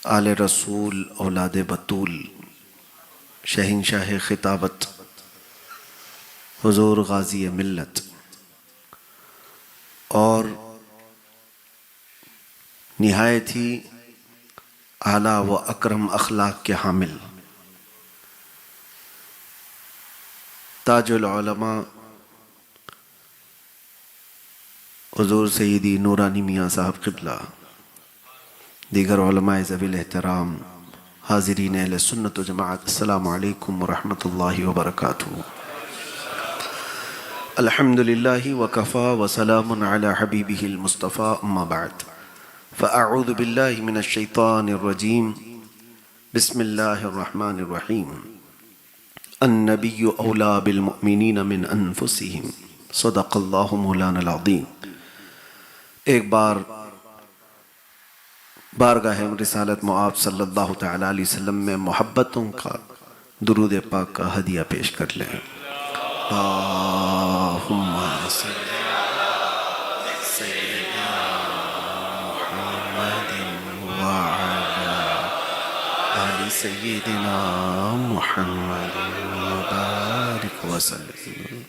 آل رسول اولاد بطول شہنشاہ خطابت حضور غازی ملت اور نہایت ہی اعلیٰ و اکرم اخلاق کے حامل تاج العلماء حضور سیدی نورانی میاں صاحب قبلہ، دیگر علماء ذوی الاحترام، حاضرین اہل سنت و جماعت، السلام علیکم ورحمۃ اللہ وبرکاتہ۔ الحمدللہ وکفا وسلام علی حبیبہ المصطفیٰ، اما بعد فاعوذ باللہ من الشیطان الرجیم، بسم اللہ الرحمن الرحیم۔ النبی اولیٰ بالمؤمنین من انفسہم، صدق اللہ مولانا العظیم۔ ایک بار بارگاہ رسالت مآب صلی اللہ تعالیٰ علیہ وسلم میں محبتوں کا درود پاک کا ہدیہ پیش کر لیں۔ اللہم صلی علی سیدنا محمد وعلی آل سیدنا محمد وبارک وسلم۔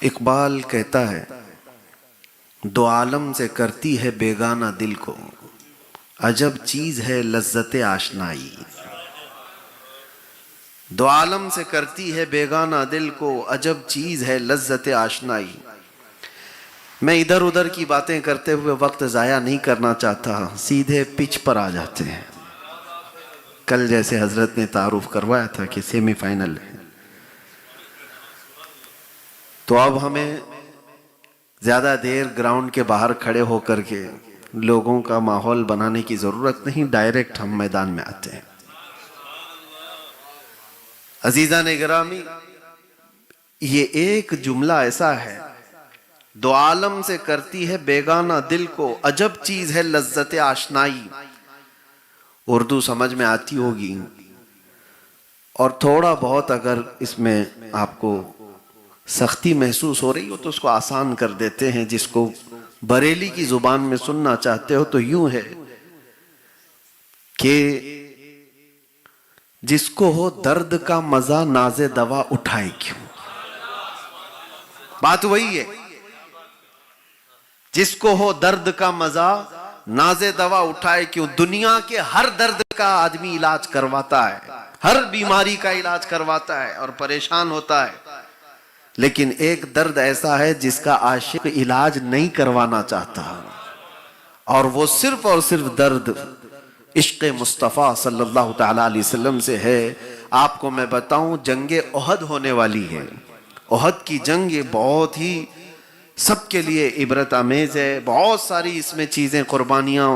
اقبال کہتا ہے، دو عالم سے کرتی ہے بیگانہ دل کو، عجب چیز ہے لذت آشنائی۔ دو عالم سے کرتی ہے بیگانہ دل کو، عجب چیز ہے لذت آشنائی۔ میں ادھر ادھر کی باتیں کرتے ہوئے وقت ضائع نہیں کرنا چاہتا، سیدھے پچ پر آ جاتے ہیں۔ کل جیسے حضرت نے تعارف کروایا تھا کہ سیمی فائنل ہے، تو اب ہمیں زیادہ دیر گراؤنڈ کے باہر کھڑے ہو کر کے لوگوں کا ماحول بنانے کی ضرورت نہیں، ڈائریکٹ ہم میدان میں آتے ہیں۔ عزیزان گرامی، یہ ایک جملہ ایسا ہے، دو عالم سے کرتی ہے بیگانہ دل کو، عجب چیز ہے لذت آشنائی۔ اردو سمجھ میں آتی ہوگی، اور تھوڑا بہت اگر اس میں آپ کو سختی محسوس ہو رہی ہو تو اس کو آسان کر دیتے ہیں۔ جس کو بریلی کی زبان میں سننا چاہتے ہو تو یوں ہے کہ جس کو ہو درد کا مزہ ناز دوا اٹھائے کیوں۔ بات وہی ہے، جس کو ہو درد کا مزہ ناز دوا اٹھائے کیوں۔ دنیا کے ہر درد کا آدمی علاج کرواتا ہے، ہر بیماری کا علاج کرواتا ہے اور پریشان ہوتا ہے، لیکن ایک درد ایسا ہے جس کا عاشق علاج نہیں کروانا چاہتا، اور وہ صرف اور صرف درد عشق مصطفیٰ صلی اللہ تعالیٰ علیہ وسلم سے ہے۔ آپ کو میں بتاؤں، جنگ احد ہونے والی ہے۔ احد کی جنگ بہت ہی سب کے لیے عبرت آمیز ہے، بہت ساری اس میں چیزیں، قربانیاں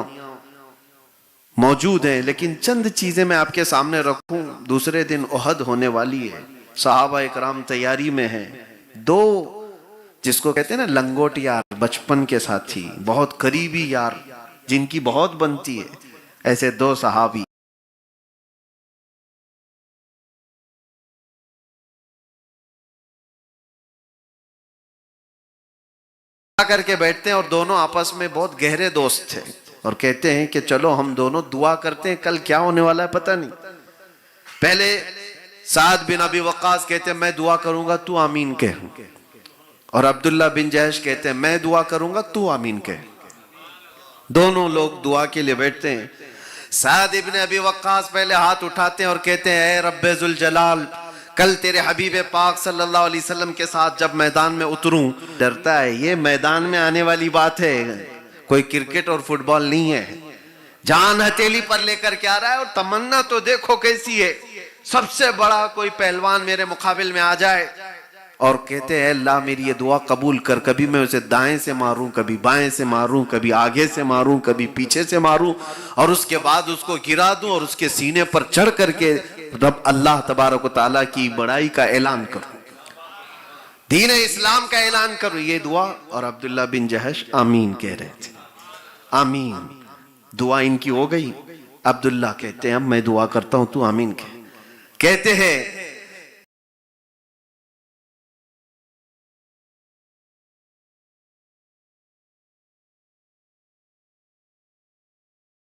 موجود ہیں، لیکن چند چیزیں میں آپ کے سامنے رکھوں۔ دوسرے دن احد ہونے والی ہے، صحابہ اکرام تیاری میں ہیں۔ دو جس کو کہتے ہیں نا لنگوٹ یار، بچپن کے ساتھی، بہت قریبی یار، جن کی بہت بنتی ہے، ایسے دو صحابی کر کے بیٹھتے ہیں، اور دونوں آپس میں بہت گہرے دوست تھے، اور کہتے ہیں کہ چلو ہم دونوں دعا کرتے ہیں، کل کیا ہونے والا ہے پتہ نہیں۔ پہلے سعد بن ابی وقاص کہتے ہیں میں دعا کروں گا تو آمین کہہ، اور عبداللہ بن جحش کہتے ہیں میں دعا کروں گا تو آمین کہہ۔ دونوں لوگ دعا کے لیے بیٹھتے ہیں۔ سعد بن ابی وقاص پہلے ہاتھ اٹھاتے ہیں اور کہتے ہیں اے رب ذوالجلال، کل تیرے حبیب پاک صلی اللہ علیہ وسلم کے ساتھ جب میدان میں اتروں، ڈرتا ہے یہ میدان میں آنے والی بات ہے، کوئی کرکٹ اور فٹ بال نہیں ہے، جان ہتھیلی پر لے کر کے آ رہا ہے، اور تمنا تو دیکھو کیسی ہے، سب سے بڑا کوئی پہلوان میرے مقابل میں آ جائے۔ اور کہتے ہیں اللہ میری یہ دعا قبول کر، کبھی میں اسے دائیں سے ماروں، کبھی بائیں سے ماروں، کبھی آگے سے ماروں، کبھی پیچھے سے ماروں، اور اس کے بعد اس کو گرا دوں اور اس کے سینے پر چڑھ کر کے رب اللہ تبارک و تعالیٰ کی بڑائی کا اعلان کروں، دین اسلام کا اعلان کروں۔ یہ دعا، اور عبداللہ بن جحش آمین کہہ رہے تھے۔ آمین، دعا ان کی ہو گئی۔ عبداللہ کہتے ہیں اب میں دعا کرتا ہوں تو آمین کہتے ہیں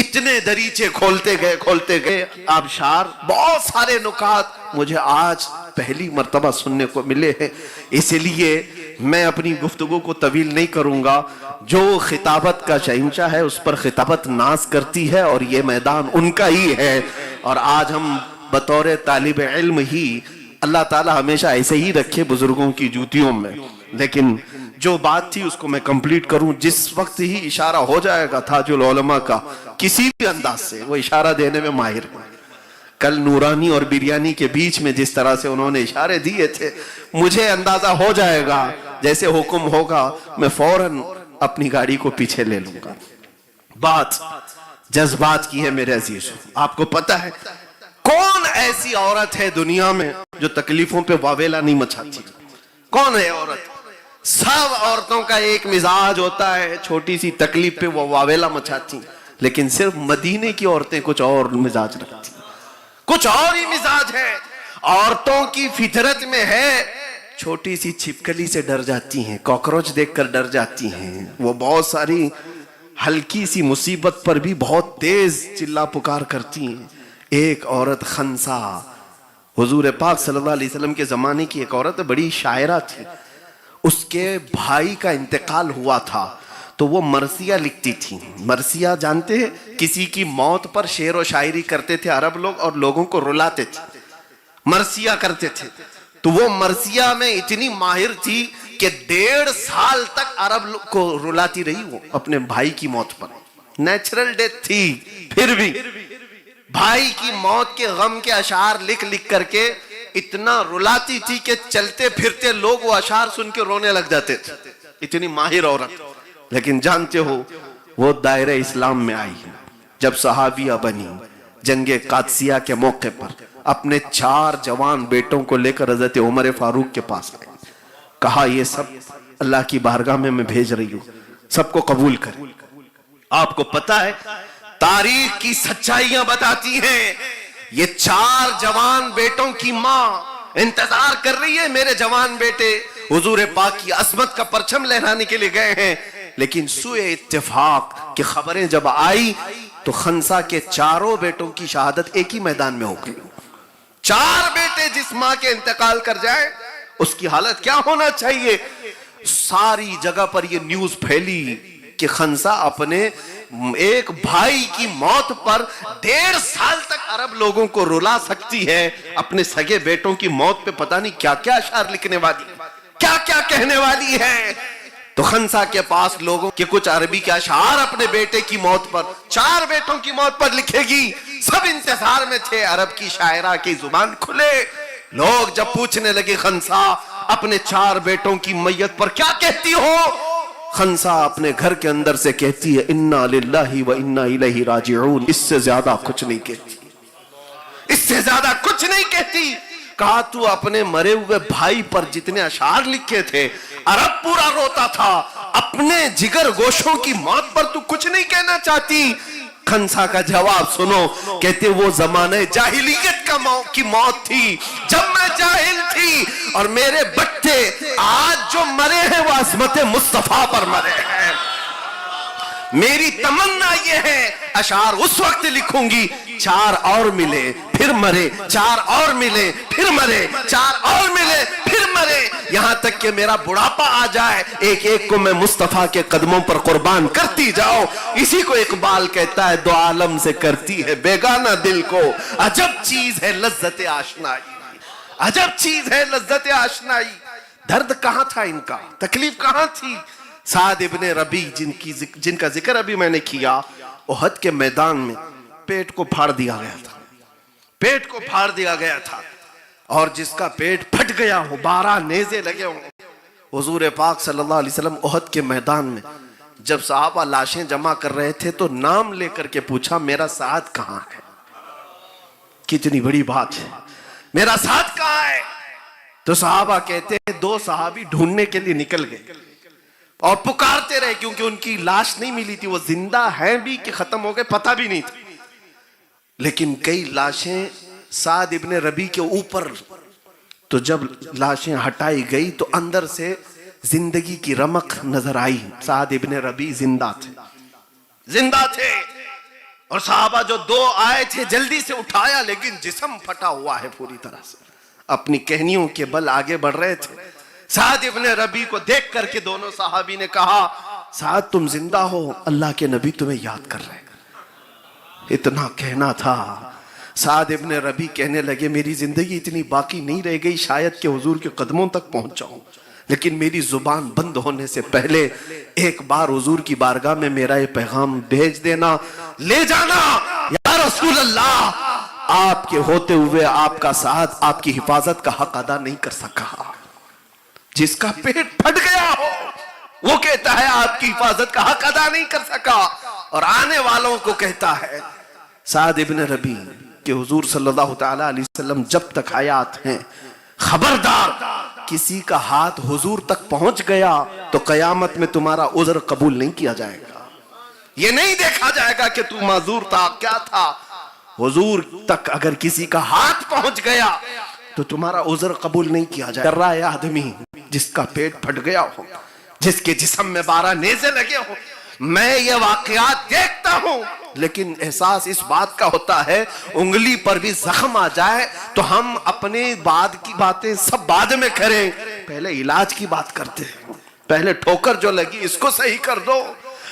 اتنے دریچے کھولتے گئے آبشار، بہت سارے نکات مجھے آج پہلی مرتبہ سننے کو ملے ہیں. اس لیے میں اپنی گفتگو کو طویل نہیں کروں گا. جو خطابت کا شہنشاہ ہے اس پر خطابت ناز کرتی ہے اور یہ میدان ان کا ہی ہے. اور آج ہم بطور طالب علم ہی، اللہ تعالی ہمیشہ ایسے ہی رکھے بزرگوں کی جوتیوں میں، لیکن جو بات تھی اس کو میں کمپلیٹ کروں. جس وقت ہی اشارہ ہو جائے گا تاج العلماء کا کسی بھی انداز سے، وہ اشارہ دینے میں ماہر ہے. کل نورانی اور بریانی کے بیچ میں جس طرح سے انہوں نے اشارے دیے تھے، مجھے اندازہ ہو جائے گا جیسے حکم ہوگا میں فوراً اپنی گاڑی کو پیچھے لے لوں گا. بات جذبات کی ہے میرے عزیزوں. آپ کو پتہ ہے کون ایسی عورت ہے دنیا میں جو تکلیفوں پہ واویلا نہیں مچاتی؟ کون ہے عورت؟ سب عورتوں کا ایک مزاج ہوتا ہے، چھوٹی سی تکلیف پہ وہ واویلا مچاتی، لیکن صرف مدینے کی عورتیں کچھ اور مزاج رکھتی، کچھ اور ہی مزاج ہے. عورتوں کی فطرت میں ہے، چھوٹی سی چھپکلی سے ڈر جاتی ہیں، کاکروچ دیکھ کر ڈر جاتی ہیں. وہ بہت ساری ہلکی سی مصیبت پر بھی بہت تیز چلا پکار کرتی ہیں. ایک عورت خنسا، حضور پاک صلی اللہ علیہ وسلم کے زمانے کی ایک عورت بڑی شاعرہ تھی. اس کے بھائی کا انتقال ہوا تھا تو وہ مرثیہ لکھتی تھی. مرثیہ جانتے ہیں؟ کسی کی موت پر شعر و شاعری کرتے تھے عرب لوگ اور لوگوں کو رلاتے تھے، مرثیہ کرتے تھے. تو وہ مرثیہ میں اتنی ماہر تھی کہ 1.5 سال تک عرب کو رلاتی رہی وہ اپنے بھائی کی موت پر. نیچرل ڈیتھ تھی، پھر بھی بھائی کی موت کے غم کے اشعار لکھ لکھ کر کے اتنا رلاتی تھی کہ چلتے پھرتے لوگ وہ اشعار سن کے رونے لگ جاتے تھے. اتنی ماہر عورت. لیکن جانتے ہو وہ دائرہ اسلام میں آئی جب صحابیہ بنی. جنگ قادسیہ کے موقع پر اپنے 4 جوان بیٹوں کو لے کر حضرت عمر فاروق کے پاس آئے. کہا یہ سب اللہ کی بارگاہ میں بھیج رہی ہوں، سب کو قبول کریں. آپ کو پتا ہے تاریخ کی سچائیاں بتاتی ہیں یہ 4 جوان بیٹوں کی ماں انتظار کر رہی ہے، میرے جوان بیٹے حضور پاک کی عظمت کا پرچم لہرانے کے لیے گئے ہیں. لیکن سوئے اتفاق کہ خبریں جب آئی تو خنسا کے 4 بیٹوں کی شہادت ایک ہی میدان میں ہو گئی. 4 بیٹے جس ماں کے انتقال کر جائے اس کی حالت کیا ہونا چاہیے. ساری جگہ پر یہ نیوز پھیلی کہ خنسا اپنے ایک بھائی کی موت پر 1.5 سال تک عرب لوگوں کو رلا سکتی ہے. اپنے سگے بیٹوں کی موت پہ پتہ نہیں کیا کیا اشعار لکھنے والی، کیا کیا کہنے والی ہے. تو خنسا کے پاس لوگوں کے کچھ عربی کے اشعار اپنے بیٹے کی موت پر، 4 بیٹوں کی موت پر لکھے گی. سب انتظار میں تھے عرب کی شاعرہ کی زبان کھلے. لوگ جب پوچھنے لگے خنسا اپنے 4 بیٹوں کی میت پر کیا کہتی ہو، خنسا اپنے گھر کے اندر سے کہتی ہے انا للہ و انا الیہ راجعون. اس سے زیادہ کچھ نہیں کہتی، اس سے زیادہ کچھ نہیں کہتی. کہا تو اپنے مرے ہوئے بھائی پر جتنے اشعار لکھے تھے عرب پورا روتا تھا، اپنے جگر گوشوں کی موت پر تو کچھ نہیں کہنا چاہتی. خنسا کا جواب سنو، کہتے وہ زمانہ جاہلیت کی موت تھی جب میں جاہل تھی، اور میرے بچے آج جو مرے ہیں وہ عظمت مصطفیٰ پر مرے ہیں. میری تمنا یہ ہے اشعار اس وقت لکھوں گی 4 اور ملے پھر مرے، 4 اور ملے پھر مرے، 4 اور ملے پھر مرے، یہاں تک کہ میرا بڑھاپا آ جائے ایک ایک کو میں مصطفیٰ کے قدموں پر قربان کرتی جاؤ. اسی کو اقبال کہتا ہے دو عالم سے کرتی ہے بیگانہ دل کو عجب چیز ہے لذت آشنائی. عجب چیز ہے لذت آشنائی. درد کہاں تھا ان کا، تکلیف کہاں تھی. سعد ابن ربی جن کا ذکر ابھی میں نے کیا، احد کے میدان میں پیٹ کو پھاڑ دیا گیا تھا، پیٹ کو پھاڑ دیا گیا تھا، اور جس کا پیٹ پھٹ گیا ہو 12 نیزے لگے ہوں. حضور پاک صلی اللہ علیہ وسلم احد کے میدان میں جب صحابہ لاشیں جمع کر رہے تھے تو نام لے کر کے پوچھا میرا سعد کہاں ہے. کتنی بڑی بات ہے، میرا سعد کہاں ہے. تو صحابہ کہتے ہیں 2 صحابی ڈھونڈنے کے لیے نکل گئے اور پکارتے رہے کیونکہ ان کی لاش نہیں ملی تھی. وہ زندہ ہیں بھی کہ ختم ہو گئے پتہ بھی نہیں تھا. لیکن کئی لاشیں سعد ابن ربی کے اوپر، تو جب لاشیں ہٹائی گئی تو اندر سے زندگی کی رمق نظر آئی. سعد ابن ربی زندہ تھے، زندہ تھے. اور صحابہ جو دو آئے تھے جلدی سے اٹھایا، لیکن جسم پھٹا ہوا ہے پوری طرح سے، اپنی کہنیوں کے بل آگے بڑھ رہے تھے۔ سعد ابن ربیع کو دیکھ کر کے دونوں صحابی نے کہا، سعد تم زندہ ہو، اللہ کے نبی تمہیں یاد کر رہے ہیں۔ اتنا کہنا تھا۔ سعد ابن ربیع کہنے لگے، میری زندگی اتنی باقی نہیں رہ گئی شاید کہ حضور کے قدموں تک پہنچ جاؤں، لیکن میری زبان بند ہونے سے پہلے ایک بار حضور کی بارگاہ میں میرا یہ پیغام بھیج دینا، لے جانا۔ یا رسول اللہ، آپ کے ہوتے ہوئے آپ کا ساتھ آپ کی حفاظت کا حق ادا نہیں کر سکا۔ جس کا پیٹ پھٹ گیا ہو وہ کہتا ہے آپ کی حفاظت کا حق ادا نہیں کر سکا، اور آنے والوں کو کہتا ہے سعد ابن ربیع کہ حضور صلی اللہ تعالی علیہ وسلم جب تک حیات ہیں، خبردار کسی کا ہاتھ حضور تک پہنچ گیا تو قیامت میں تمہارا عذر قبول نہیں کیا جائے گا۔ یہ نہیں دیکھا جائے گا کہ تو معذور تھا کیا تھا، حضور تک اگر کسی کا ہاتھ پہنچ گیا تو تمہارا عذر قبول نہیں کیا جائے گا۔ کر رہا ہے آدمی جس کا پیٹ پھٹ گیا ہو، جس کے جسم میں 12 نیزے لگے ہو۔ میں یہ واقعات دیکھتا ہوں، لیکن احساس اس بات کا ہوتا ہے انگلی پر بھی زخم آ جائے تو ہم اپنے بعد کی باتیں سب بعد میں کریں، پہلے علاج کی بات کرتے ہیں۔ پہلے ٹھوکر جو لگی اس کو صحیح کر دو،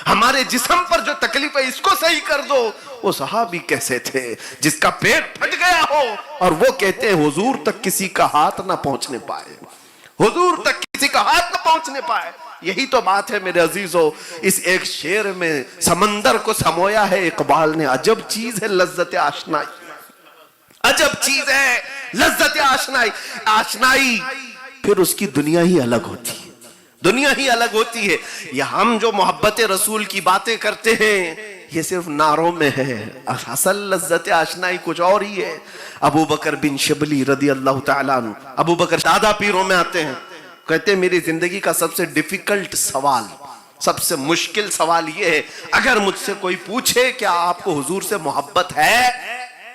ہمارے جسم پر جو تکلیف ہے اس کو صحیح کر دو۔ وہ صحابی کیسے تھے جس کا پیٹ پھٹ گیا ہو اور وہ کہتے ہیں حضور تک کسی کا ہاتھ نہ پہنچنے پائے، حضور تک کسی کا ہاتھ نہ پہنچنے پائے۔ یہی تو بات ہے میرے عزیزو، اس ایک شعر میں سمندر کو سمویا ہے اقبال نے، عجب چیز ہے لذت آشنائی، عجب چیز ہے لذت آشنائی۔ آشنائی پھر اس کی دنیا ہی الگ ہوتی ہے، دنیا ہی الگ ہوتی ہے۔ یہ ہم جو محبت رسول کی باتیں کرتے ہیں یہ صرف نعروں میں ہے، اصل لذت آشنائی کچھ اور ہی ہے۔ ابو بکر بن شبلی رضی اللہ تعالیٰ عنہ، ابو بکر دادا پیروں میں آتے ہیں، کہتے ہیں میری زندگی کا سب سے ڈیفیکلٹ سوال، سب سے مشکل سوال یہ ہے، اگر مجھ سے کوئی پوچھے کیا آپ کو حضور سے محبت ہے،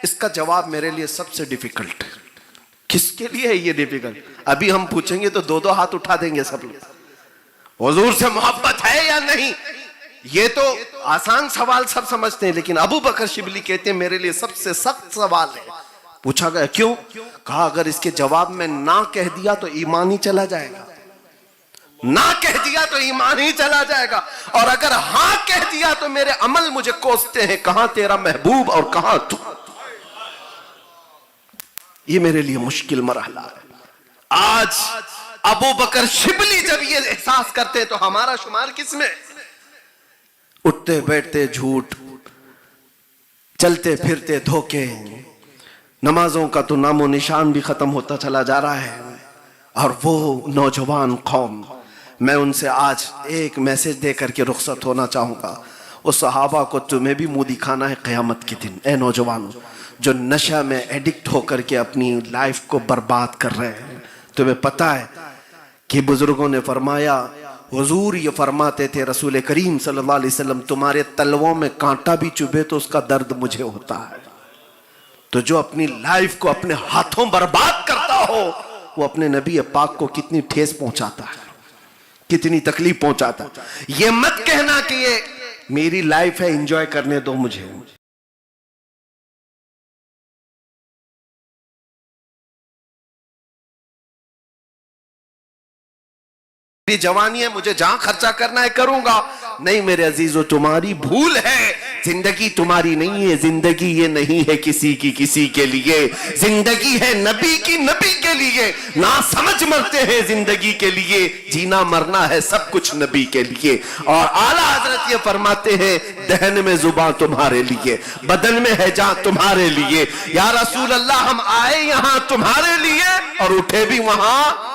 اس کا جواب میرے لیے سب سے ڈیفیکلٹ ہے۔ کس کے لیے ہے یہ ڈیفیکلٹ؟ ابھی ہم پوچھیں گے تو دو ہاتھ اٹھا دیں گے سب لوگ، حضور سے محبت ہے یا نہیں۔ یہ تو آسان سوال سب سمجھتے ہیں، لیکن ابو بکر شبلی کہتے ہیں میرے لیے سب سے سخت سوال ہے۔ پوچھا گیا کیوں؟ کہا اگر اس کے جواب میں نہ کہہ دیا تو ایمان ہی چلا جائے گا، نہ کہہ دیا تو ایمان ہی چلا جائے گا، اور اگر ہاں کہہ دیا تو میرے عمل مجھے کوستے ہیں، کہاں تیرا محبوب اور کہاں تو۔ یہ میرے لیے مشکل مرحلہ ہے۔ آج ابو بکر شبلی جب یہ احساس کرتے ہیں تو ہمارا شمار کس میں؟ اٹھتے بیٹھتے جھوٹ، چلتے پھرتے دھوکے، نمازوں کا تو نام و نشان بھی ختم ہوتا چلا جا رہا ہے۔ اور وہ نوجوان قوم، میں ان سے آج ایک میسج دے کر کے رخصت ہونا چاہوں گا، اس صحابہ کو تمہیں بھی منہ دکھانا ہے قیامت کے دن۔ اے نوجوانوں جو نشہ میں ایڈکٹ ہو کر کے اپنی لائف کو برباد کر رہے ہیں، تمہیں پتہ ہے کہ بزرگوں نے فرمایا، حضور یہ فرماتے تھے رسول کریم صلی اللہ علیہ وسلم، تمہارے تلووں میں کانٹا بھی چبھے تو اس کا درد مجھے ہوتا ہے۔ تو جو اپنی لائف کو اپنے ہاتھوں برباد کرتا ہو وہ اپنے نبی پاک کو کتنی ٹھیس پہنچاتا ہے، کتنی تکلیف پہنچاتا ہے۔ یہ مت کہنا کہ یہ میری لائف ہے انجوائے کرنے دو مجھے، میری جوانی ہے مجھے جہاں خرچہ کرنا ہے کروں گا۔ نہیں میرے عزیزو، تمہاری بھول ہے، زندگی تمہاری نہیں ہے، زندگی یہ نہیں ہے کسی کی کسی کے لیے، زندگی ہے نبی کی نبی کے لیے۔ نہ سمجھ مرتے ہیں زندگی کے لیے، جینا مرنا ہے سب کچھ نبی کے لیے۔ اور اعلیٰ حضرت یہ فرماتے ہیں دہن میں زباں تمہارے لیے، بدن میں ہے جان تمہارے لیے۔ یا رسول اللہ ہم آئے یہاں تمہارے لیے اور اٹھے بھی وہاں۔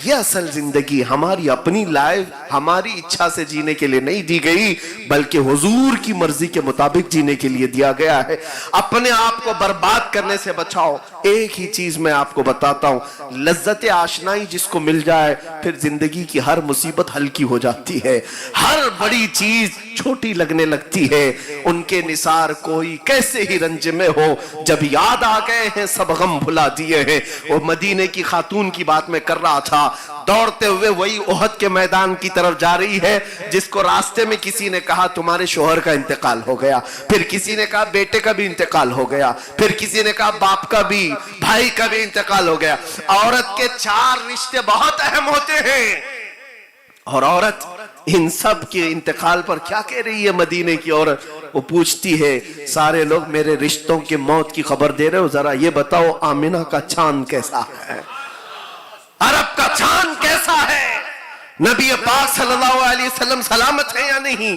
یہ اصل زندگی، ہماری اپنی لائف ہماری اچھا سے جینے کے لیے نہیں دی گئی، بلکہ حضور کی مرضی کے مطابق جینے کے لیے دیا گیا ہے۔ اپنے آپ کو برباد کرنے سے بچاؤ۔ ایک ہی چیز میں آپ کو بتاتا ہوں، لذت آشنائی جس کو مل جائے پھر زندگی کی ہر مصیبت ہلکی ہو جاتی ہے، ہر بڑی چیز چھوٹی لگنے لگتی ہے۔ ان کے نثار کوئی کیسے ہی رنج میں ہو، جب یاد آ گئے ہیں سب غم بھلا دیے ہیں۔ وہ مدینے کی خاتون کی بات میں کر رہا تھا، دوڑتے ہوئے وہی احد کے میدان کی طرف جا رہی ہے جس کو راستے میں کسی نے کہا تمہارے شوہر کا انتقال ہو گیا، پھر کسی نے کہا بیٹے کا بھی انتقال ہو گیا، پھر کسی نے کہا باپ کا بھی، بھائی کا بھی انتقال ہو گیا۔ عورت کے 4 رشتے بہت اہم ہوتے ہیں، اور عورت ان سب کے انتقال پر کیا کہہ رہی ہے؟ مدینے کی عورت وہ پوچھتی ہے سارے لوگ میرے رشتوں کے موت کی خبر دے رہے ہو، ذرا یہ بتاؤ آمنہ کا چاند کیسا ہے، عرب کا چاند کیسا ہے، نبی پاک صلی اللہ علیہ وسلم سلامت ہے یا نہیں؟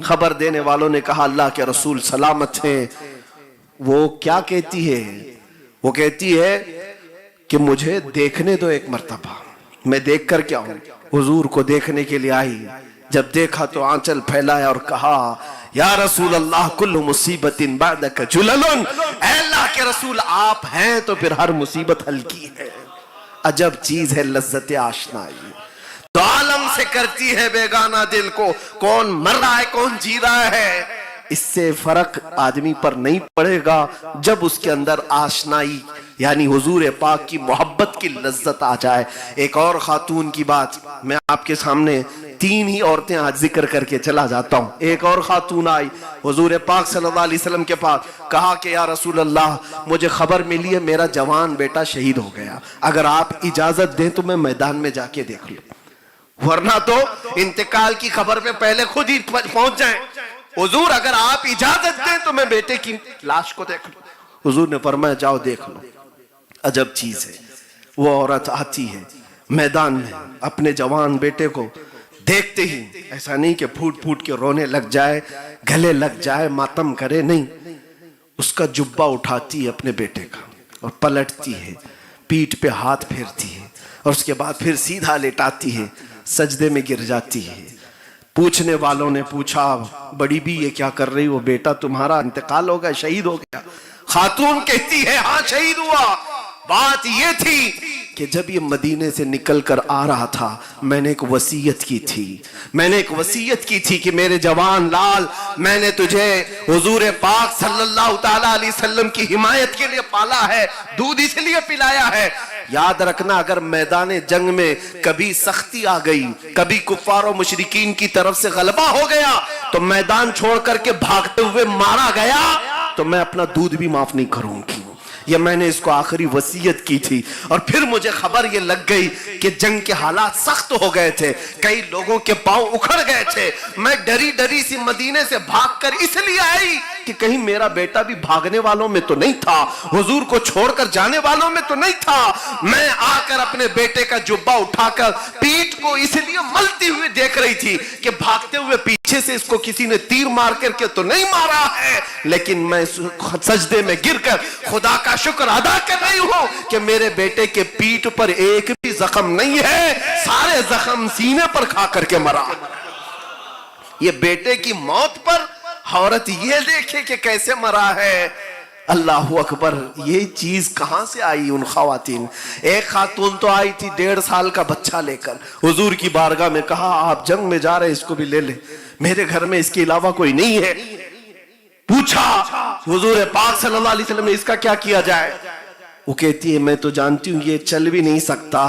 خبر دینے والوں نے کہا اللہ کے رسول سلامت ہیں۔ وہ کیا کہتی ہے؟ وہ کہتی ہے کہ مجھے دیکھنے دو ایک مرتبہ، میں دیکھ کر کیا ہوں؟ حضور کو دیکھنے کے لیے آئی، جب دیکھا تو آنچل پھیلایا اور کہا یا رسول اللہ کل مصیبت بعدک جلل، اے اللہ کے رسول آپ ہیں تو پھر ہر مصیبت ہلکی ہے۔ عجب چیز ہے لذت آشنائی، تو عالم سے کرتی ہے بیگانہ دل کو، کون مر رہا ہے کون جی رہا ہے، اس سے فرق آدمی پر نہیں پڑے گا جب اس کے اندر آشنائی یعنی حضور پاک کی محبت کی لذت آ جائے۔ ایک اور خاتون کی بات میں آپ کے سامنے 3 ہی عورتیں آج ذکر کر کے چلا جاتا ہوں۔ ایک اور خاتون آئی حضور پاک صلی اللہ علیہ وسلم کے پاس، کہا کہ یا رسول اللہ مجھے خبر ملی ہے میرا جوان بیٹا شہید ہو گیا، اگر آپ اجازت دیں تو میں میدان میں جا کے دیکھ لوں، ورنہ تو انتقال کی خبر پہ پہلے خود ہی پہنچ جائیں۔ حضور اگر آپ اجازت دیں تو میں بیٹے کی لاش کو دیکھ لوں۔ حضور نے فرمایا جاؤ دیکھ لو۔ عجب چیز ہے، وہ عورت آتی ہے میدان میں اپنے جوان بیٹے کو دیکھتے ہی ایسا نہیں کہ پھوٹ پھوٹ کے رونے لگ جائے، گلے لگ جائے، ماتم کرے، نہیں، اس کا جبہ اٹھاتی ہے اپنے بیٹے کا اور پلٹتی ہے، پیٹ پہ ہاتھ پھیرتی ہے اور اس کے بعد پھر سیدھا لیٹاتی ہے، سجدے میں گر جاتی ہے۔ پوچھنے والوں نے پوچھا بڑی بھی یہ کیا کر رہی؟ وہ بیٹا تمہارا انتقال ہو گیا، شہید ہو گیا۔ خاتون کہتی ہے ہاں شہید ہوا، بات یہ تھی کہ جب یہ مدینے سے نکل کر آ رہا تھا میں نے ایک وصیت کی تھی کہ میرے جوان لال میں نے تجھے حضور پاک صلی اللہ تعالیٰ علیہ وسلم کی حمایت کے لیے پالا ہے، دودھ اس لیے پلایا ہے، یاد رکھنا اگر میدان جنگ میں کبھی سختی آ گئی، کبھی کفار و مشرکین کی طرف سے غلبہ ہو گیا تو میدان چھوڑ کر کے بھاگتے ہوئے مارا گیا تو میں اپنا دودھ بھی معاف نہیں کروں گی۔ یہ میں نے اس کو آخری وصیت کی تھی، اور پھر مجھے خبر یہ لگ گئی کہ جنگ کے حالات سخت ہو گئے تھے، کئی لوگوں کے پاؤں اکھڑ گئے تھے، میں ڈری ڈری سی مدینے سے بھاگ کر اس لیے آئی کہ کہیں میرا بیٹا بھی بھاگنے والوں میں تو نہیں تھا، حضور کو چھوڑ کر جانے والوں میں تو نہیں تھا۔ میں آ کر اپنے بیٹے کا جبہ اٹھا کر پیٹھ کو اس لیے ملتی ہوئی دیکھ رہی تھی کہ بھاگتے ہوئے پیچھے سے اس کو کسی نے تیر مار کر کے تو نہیں مارا ہے، لیکن میں سجدے میں گر کر خدا کا شکر ادا کر رہی ہوں کہ میرے بیٹے کے پیٹھ پر ایک بھی زخم نہیں ہے، سارے زخم سینے پر کھا کر کے مرا۔ یہ بیٹے کی موت پر عورت یہ دیکھے کہ کیسے مرا ہے۔ اللہ اکبر، یہ چیز کہاں سے آئی ان خواتین؟ ایک خاتون تو آئی تھی 1.5 سال کا بچہ لے کر حضور کی بارگاہ میں، کہا آپ جنگ میں جا رہے اس کو بھی لے لیں، میرے گھر میں اس کے علاوہ کوئی نہیں ہے۔ پوچھا حضور پاک صلی اللہ علیہ وسلم نے اس کا کیا کیا جائے؟ وہ کہتی ہے میں تو جانتی ہوں یہ چل بھی نہیں سکتا،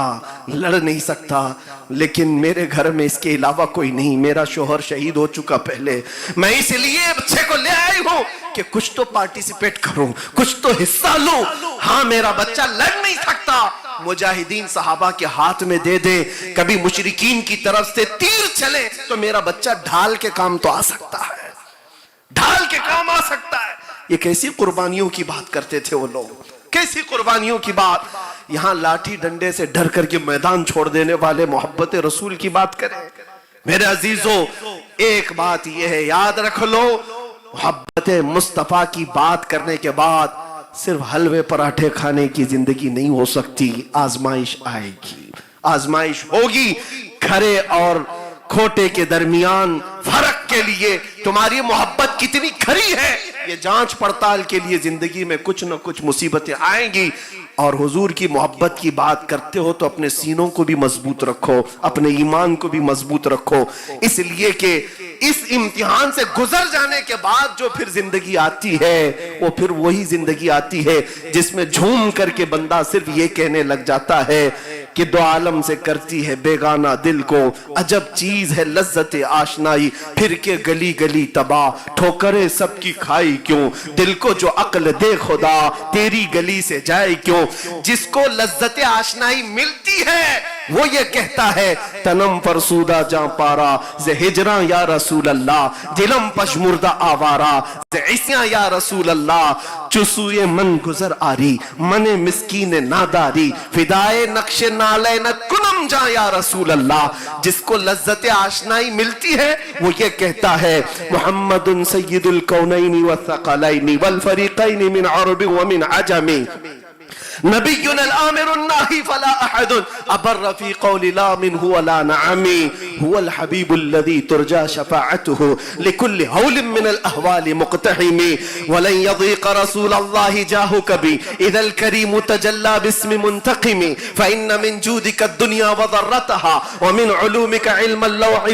لڑ نہیں سکتا، لیکن میرے گھر میں اس کے علاوہ کوئی نہیں، میرا شوہر شہید ہو چکا پہلے، میں اس لیے بچے کو لے آئی ہوں کہ کچھ تو پارٹیسپیٹ کروں، کچھ تو حصہ لوں۔ ہاں میرا بچہ لڑ نہیں سکتا، مجاہدین صحابہ کے ہاتھ میں دے دیں، کبھی مشرکین کی طرف سے تیر چلے تو میرا بچہ ڈھال کے کام تو آ سکتا ہے، ڈھال کے کام آ سکتا ہے۔ یہ کیسی قربانیوں کی بات کرتے تھے وہ لوگ، کیسی قربانیوں کی بات۔ یہاں لاٹھی ڈنڈے سے ڈر کر کے میدان چھوڑ دینے والے محبت رسول کی بات کریں۔ میرے عزیزوں ایک بات یہ ہے یاد رکھ لو، محبت مصطفیٰ کی بات کرنے کے بعد صرف حلوے پراٹھے کھانے کی زندگی نہیں ہو سکتی، آزمائش آئے گی، آزمائش ہوگی۔ کھرے اور کھوٹے کے درمیان فرق کے لیے تمہاری محبت کتنی کھری ہے یہ جانچ پڑتال کے لیے زندگی میں کچھ نہ کچھ مصیبتیں آئیں گی۔ اور حضور کی محبت کی بات کرتے ہو تو اپنے سینوں کو بھی مضبوط رکھو، اپنے ایمان کو بھی مضبوط رکھو، اس لیے کہ اس امتحان سے گزر جانے کے بعد جو پھر زندگی آتی ہے وہ پھر وہی زندگی آتی ہے جس میں جھوم کر کے بندہ صرف یہ کہنے لگ جاتا ہے کہ دو عالم سے کرتی ہے بیگانہ دل کو. عجب چیز ہے لذت آشنائی, پھر کے گلی گلی تباہ ٹھوکریں سب کی کھائی کیوں. دل کو جو عقل دے خدا تیری گلی سے جائے کیوں. جس کو لذت آشنائی ملتی ہے وہ یہ کہتا ہے تنم فرسودہ جاں پارا زِ ہجراں یا رسول اللہ, دلم پشمردہ آوارا زِ عصیاں یا رسول اللہ. چسوئے من گزر آری من مسکین ناداری, فدائے نقش نالینت کنم جاں یا رسول اللہ. جس کو لذت آشنائی ملتی ہے وہ یہ کہتا ہے محمد سید الکونین والثقلین والفریقین من عرب ومن عجم, نبينا الآمر الناهي فلا أحد أبر في قول لا منه ولا نعم. هو الحبيب الذي ترجى شفاعته لكل هول من الأهوال مقتحم. ولن يضيق رسول الله جاهك بي إذا الكريم تجلى باسم منتقم. فإن من جودك الدنيا وضرتها ومن علومك علم اللوح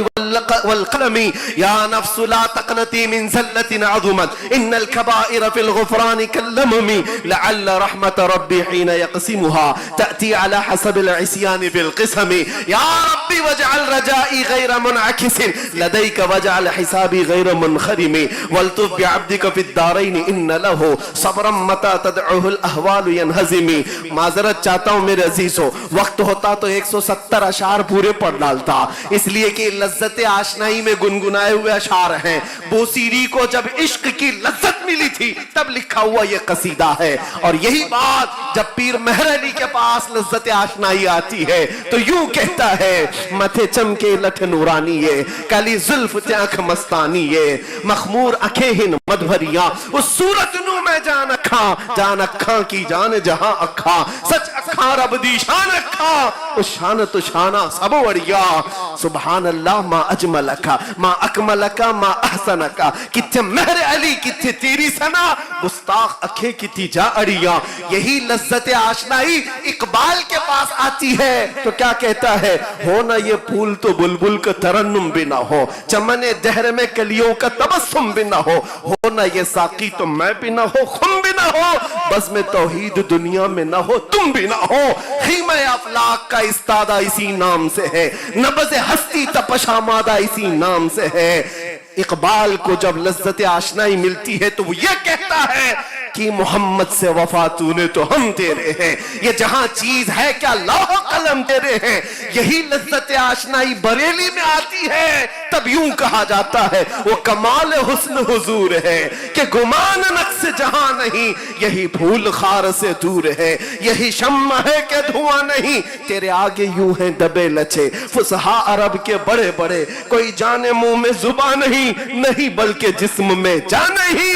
والقلم. يا نفس لا تقنطي من زلة عظمت إن الكبائر في الغفران كاللمم. لعل رحمة ربي حين يقسمها تأتي على حسب العصيان في القسم. يا ربي واجعل رجائي غير منعكس لديك واجعل حسابي غير منخرم. والطف بعبدك في الدارين إن له صبرا متى تدعوه الأهوال ينهزم. معذرت چاہتا ہوں میرے عزیزو, وقت ہوتا تو 170 اشعار پورے پڑھ ڈالتا, اس لیے کہ لذت آشنائی میں گنگنائے ہوئے اشعار ہیں. بوسیری کو جب عشق کی لذت ملی تھی تب لکھا ہوا یہ قصیدہ ہے. اور یہی بات جب پیر مہر علی کے پاس لذت آشنائی آتی ہے تو یوں کہتا ہے متھے چمکے لٹھ نورانی یہ کالی زلف تے آنکھ مستانی یہ مخمور اکھیں ہن مد بھریاں اس صورت نو میں جان اکھاں کی جان جہاں اکھاں سچ اکھاں رب دی شان اکھاں اس شان تو شانہ سب وڑیا. سبحان اللہ ما اجملکا ما اکملکا ما احسنکا. کتھے مہر علی کتھے تیری سنا گستاخ اکھیں کتھی جا اڑیاں. یہی لذت آشنائی اقبال کے پاس آتی ہے تو کیا کہتا ہے ہو نہ یہ پھول تو بلبل کا ترنم بھی نہ ہو, چمن دہر میں کلیوں کا تبسم بھی نہ ہو نہ یہ ساقی تو میں بھی نہ ہو خم بھی نہ ہو, بس میں توحید دنیا میں نہ ہو تم بھی نہ ہو. خیمہ افلاق کا استادہ اسی نام سے ہے, نبض ہستی تپش آمادہ اسی نام سے ہے. اقبال کو جب لذت آشنائی ملتی ہے تو وہ یہ کہتا ہے کہ محمد سے وفا تو نے تو ہم تیرے ہیں, یہ جہاں چیز ہے کیا لوح قلم تیرے ہیں. یہی لذت آشنائی بریلی میں آتی ہے تب یوں کہا جاتا ہے وہ کمال حسن حضور ہے کہ گمان نقص جہاں نہیں, یہی پھول خار سے دور ہے, یہی شمع ہے کہ دھواں نہیں. تیرے آگے یوں ہیں دبے لچے فصحاء عرب کے بڑے بڑے, کوئی جانے منہ میں زبان نہیں بلکہ جسم میں جان ہی.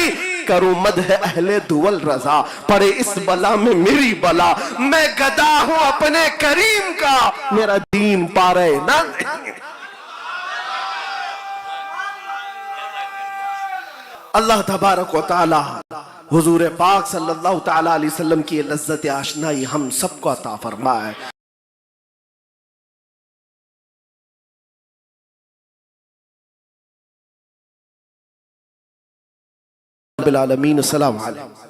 کروں مدح اہل دول رضا پڑے اس بلا میں میری بلا, میں گدا ہوں اپنے کریم کا میرا دین پارے نہ. اللہ تبارک و تعالی حضور پاک صلی اللہ تعالی علیہ وسلم کی لذت آشنائی ہم سب کو عطا فرمائے. رب العالمین. السلام علیکم.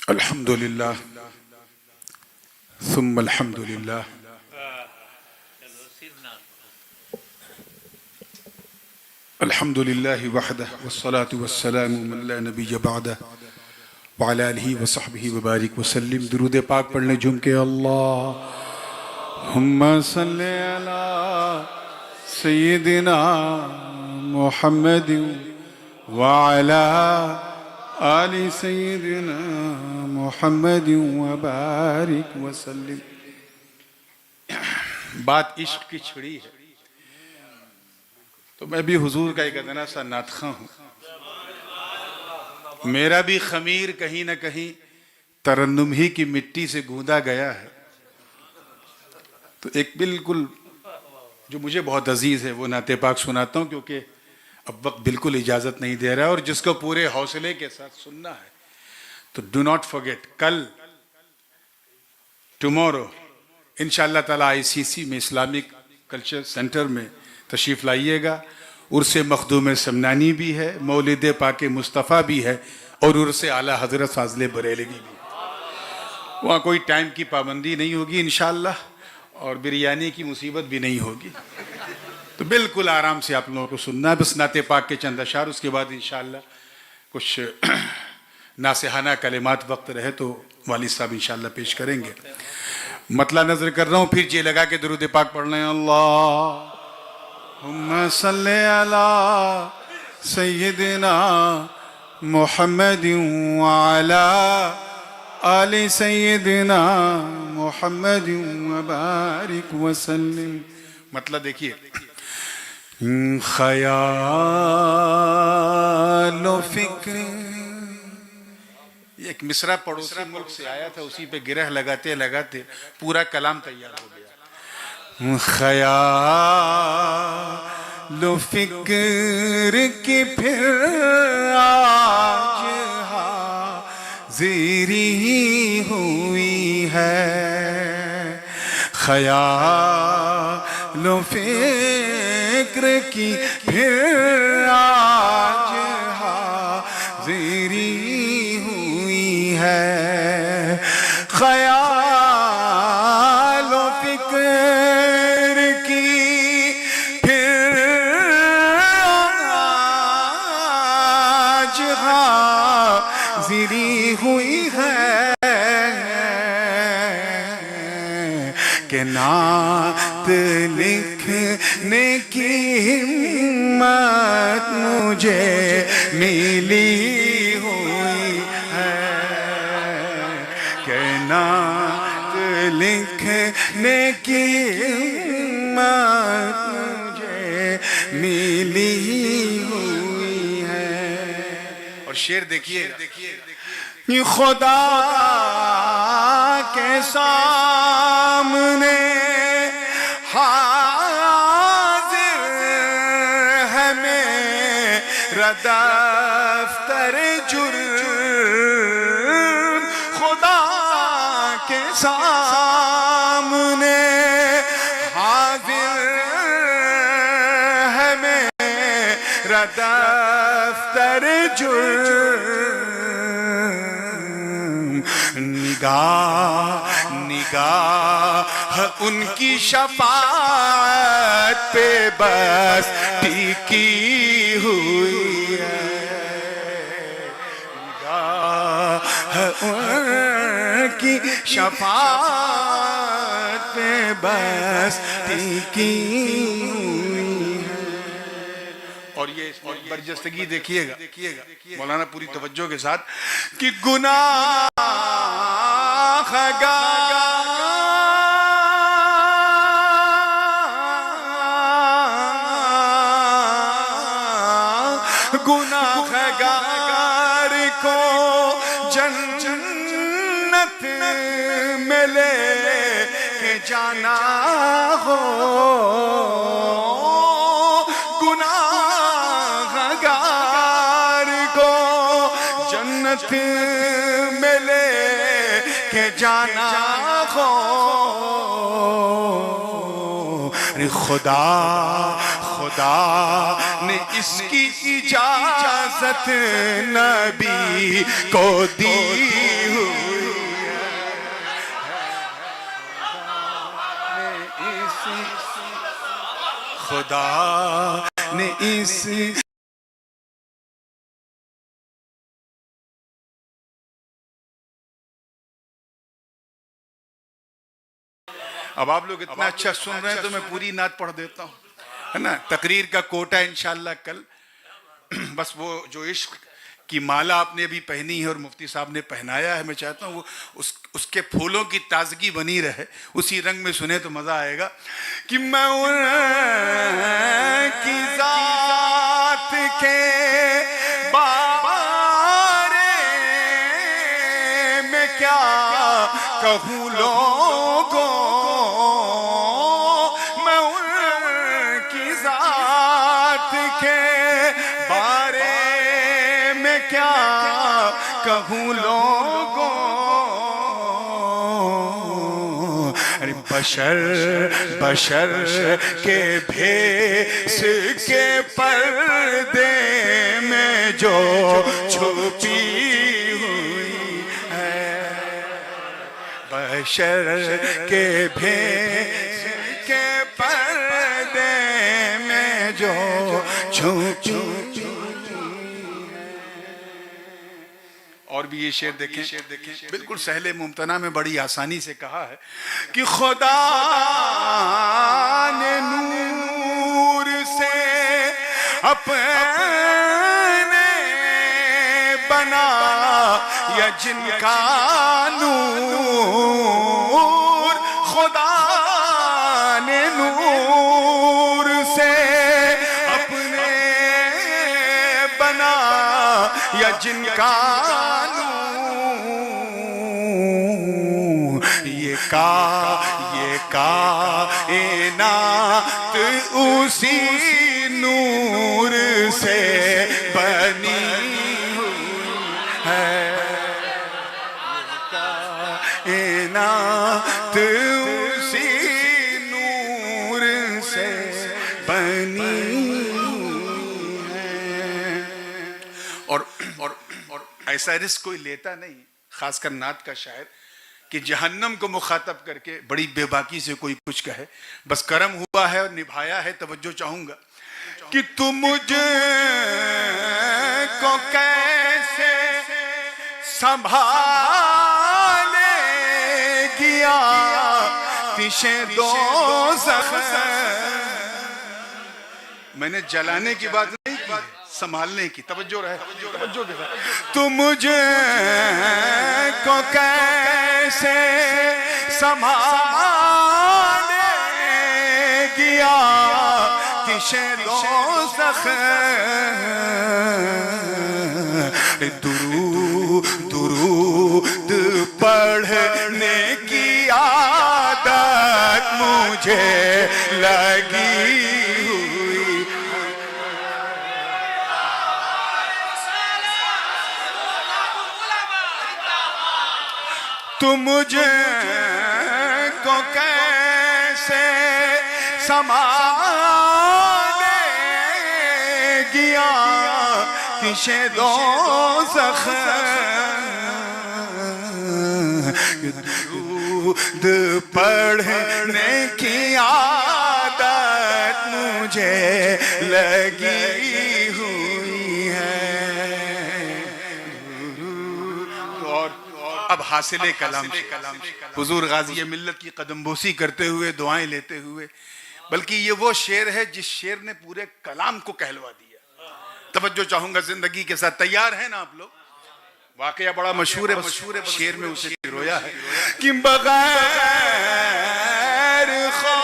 الحمدللہ ثم الحمدللہ الحمدللہ وحدہ والصلاة والسلام من لا نبی بعدہ وعلى آلہ وصحبہ وبارک وسلم. درود پاک پڑھنے جھوم کے اللہم صلی علی سیدنا محمد وعلى آل سیدنا محمد وبارک وسلم. بات عشق کی چھڑی ہے تو میں بھی حضور کا ایک ادنا سا ناطخواں ہوں. میرا بھی خمیر کہیں نہ کہیں ترنم ہی کی مٹی سے گوندا گیا ہے. تو ایک بالکل جو مجھے بہت عزیز ہے وہ نعت پاک سناتا ہوں، کیونکہ اب وقت بالکل اجازت نہیں دے رہا ہے، اور جس کو پورے حوصلے کے ساتھ سننا ہے تو ڈو ناٹ فرگیٹ، کل ٹمورو انشاءاللہ تعالیٰ ICC میں اسلامک کلچر سینٹر میں تشریف لائیے گا. عرس مخدوم سمنانی بھی ہے، مولد پاک مصطفیٰ بھی ہے، اور عرس اعلیٰ حضرت فاضل بریلوی بھی. وہاں کوئی ٹائم کی پابندی نہیں ہوگی انشاءاللہ، اور بریانی کی مصیبت بھی نہیں ہوگی. تو بالکل آرام سے آپ لوگوں کو سننا ہے. بس نعت پاک کے چند اشعار، اس کے بعد انشاءاللہ کچھ ناصحانہ کلمات وقت رہے تو والد صاحب انشاءاللہ پیش کریں گے. مطلع نظر کر رہا ہوں، پھر جی لگا کے درود پاک پڑھ لیں. اللہم صلی علی سیدنا محمد وعلی آل سیدنا محمد وبارک وسلم. مطلب دیکھیے، خیال و فکر، ایک مصرع پڑوسی ملک سے آیا تھا، اسی پہ گرہ لگاتے لگاتے پورا کلام تیار ہو گیا. خیال و فکر کی پھر آج حاضری ہوئی ہے. خیال و فکر کی پھر آج حاضری ہوئی ہے. خیال و فکر کی پھر آج حاضری ہوئی ہے کہ نعت لکھنے کی ہمت مجھے ملی ہوئی ہے. کہ نعت لکھنے کی ہمت مجھے ملی ہوئی ہے. اور شعر دیکھیے، خدا کے سامنے حاضر ہے میرا دفتر جرم. خدا کے سامنے حاضر ہے میرا دفتر جرم. نگاہ ان کی شفاعت پہ بس ٹکی ہوئی ہے. نگاہ ان کی شفاعت پہ بس ٹکی ہوئی ہے. اور یہ اس میں برجستگی دیکھیے گا مولانا پوری توجہ کے ساتھ کہ گناہ گناہگار کو جنت میں لے کے جانا ہو. گناہگار کو جنت میں لے کے جانا ہو. خدا نے اس کی اجازت نبی کو دی ہوئی ہے. خدا نے اس اب آپ لوگ اتنا اچھا سن رہے ہیں تو میں پوری نعت پڑھ دیتا ہوں، ہے نا. تقریر کا کوٹا انشاءاللہ کل. بس وہ جو عشق کی مالا آپ نے ابھی پہنی ہے اور مفتی صاحب نے پہنایا ہے، میں چاہتا ہوں وہ اس کے پھولوں کی تازگی بنی رہے، اسی رنگ میں سنے تو مزہ آئے گا. کہ میں ان کی ذات کے بارے میں کیا کہوں لوگوں میں کیا کہوں لوگوں، بشر کے بھیس کے پردے میں جو چھپی ہوئی ہے، بشر کے بھیس کے پردے میں جو چھپی ہوئی۔ اور بھی یہ شعر دیکھیں، بالکل سہل ممتنع میں بڑی آسانی سے کہا ہے کہ خدا نے نور سے اپنے بنا یا جن کا نور، خدا نے نور سے اپنے بنا یا جن کا یہ کائنات اسی نور سے بنی ہوئی ہے، کائنات اسی نور سے بنی ہوئی ہے۔ اور ایسا رزق کوئی لیتا نہیں، خاص کر نعت کا شاعر، کہ جہنم کو مخاطب کر کے بڑی بے باکی سے کوئی کچھ کہے۔ بس کرم ہوا ہے اور نبھایا ہے۔ توجہ چاہوں گا کہ تو مجھے کو کیسے سنبھالے گیا آتش دوزخ۔ میں نے جلانے کی بات نہیں کی، سنبھالنے کی۔ توجہ رہے، توجہ کے ساتھ۔ تو مجھے کو کیسے سنبھالے گیا آتش دوزخ، درود پڑھنے کی عادت مجھے لگی ہوئی۔ تو مجھے کو کیسے سنبھالے گیا آتش دوزخ، درود پڑھنے کی عادت مجھے لگی ہوئی ہے۔ اب حاصل کلام حضور غازی ملت کی قدم بوسی کرتے ہوئے، دعائیں لیتے ہوئے، بلکہ یہ وہ شعر ہے جس شعر نے پورے کلام کو کہلوا دیا۔ توجہ چاہوں گا زندگی کے ساتھ، تیار ہیں نا آپ لوگ؟ واقعہ بڑا مشہور ہے، شعر میں اسے رویا ہے کہ بغیر خوف،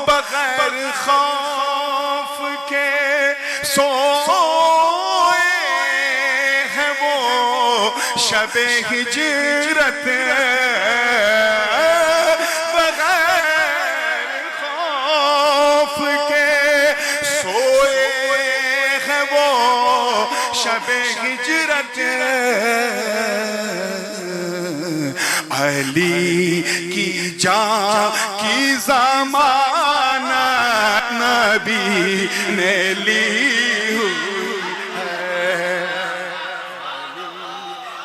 بغیر خوف کے سوئے ہیں وہ شب ہجرت، بغیر خوف کے سوئے ہیں وہ شب ہجرت، علی کی جان کی ضمانت نبی نے لی ہوئی ہے، علی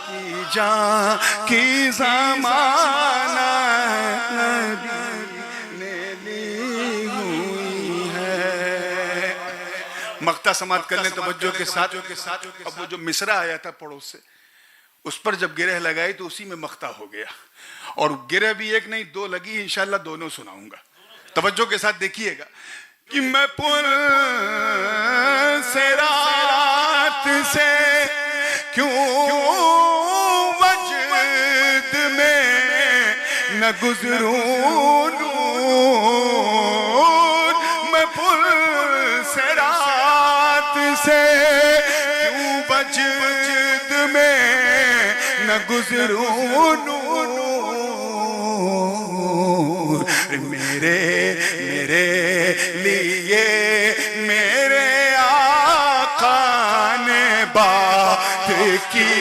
کی جان کی ضمانت نبی نے لی ہوئی ہے۔ مقطع سماعت کر لیں توجہ کے ساتھ۔ اب وہ جو مصرع آیا تھا پڑوس سے، اس پر جب گرہ لگائی تو اسی میں مقطع ہو گیا، اور گرہ بھی ایک نہیں دو لگی، انشاءاللہ دونوں سناؤں گا۔ توجہ کے ساتھ دیکھیے گا کہ میں پل سے رات سے کیوں وجد میں نہ گزروں نور، میں پل سے رات سے کیوں وجد میں نہ گزروں نور، میرے لیے میرے آقا نے بات کی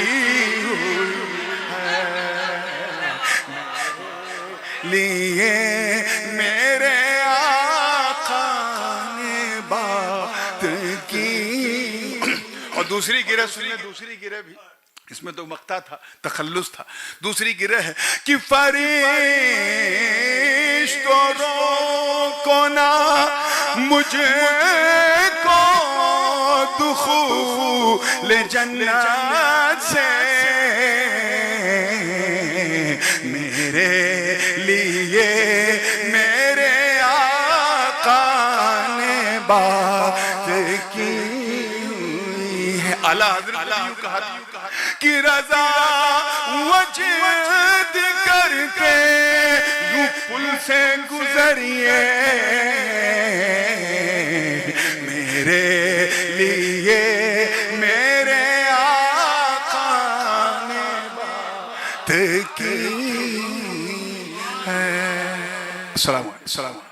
لیے میرے آقا نے بات کی. اور دوسری گرہ سنیں, دوسری گرہ بھی اس میں تو مقطع تھا, تخلص تھا. دوسری گرہ ہے کہ فرشتوں روکو نہ مجھے کو دخول جنت سے, میرے لیے میرے آقا نے بات کی ہے. اعلیٰ حضرت نے یوں کہا کہ رضا وجد کرتے یوں پل سے گزریے, میرے لیے میرے آقا نے بات کی ہے. السلام علیکم. السلام علیکم.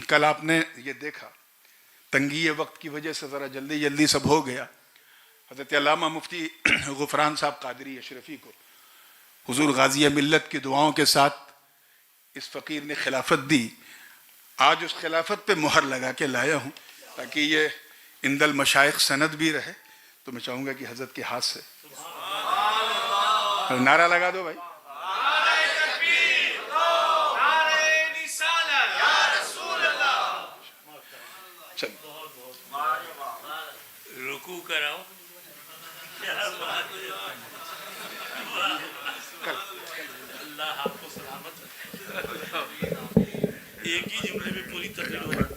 کل آپ نے یہ دیکھا, تنگی وقت کی وجہ سے ذرا جلدی جلدی سب ہو گیا. حضرت علامہ مفتی غفران صاحب قادری اشرفی کو حضور غازی ملت کی دعاؤں کے ساتھ اس فقیر نے خلافت دی. آج اس خلافت پہ مہر لگا کے لایا ہوں تاکہ یہ عند المشائخ سند بھی رہے. تو میں چاہوں گا کہ حضرت کے ہاتھ سے نعرہ لگا دو بھائی. رکوع کراؤ. اللہ آپ کو سلامت رکھے. ایک ہی جملے میں پوری تقریر ہو رہی ہے.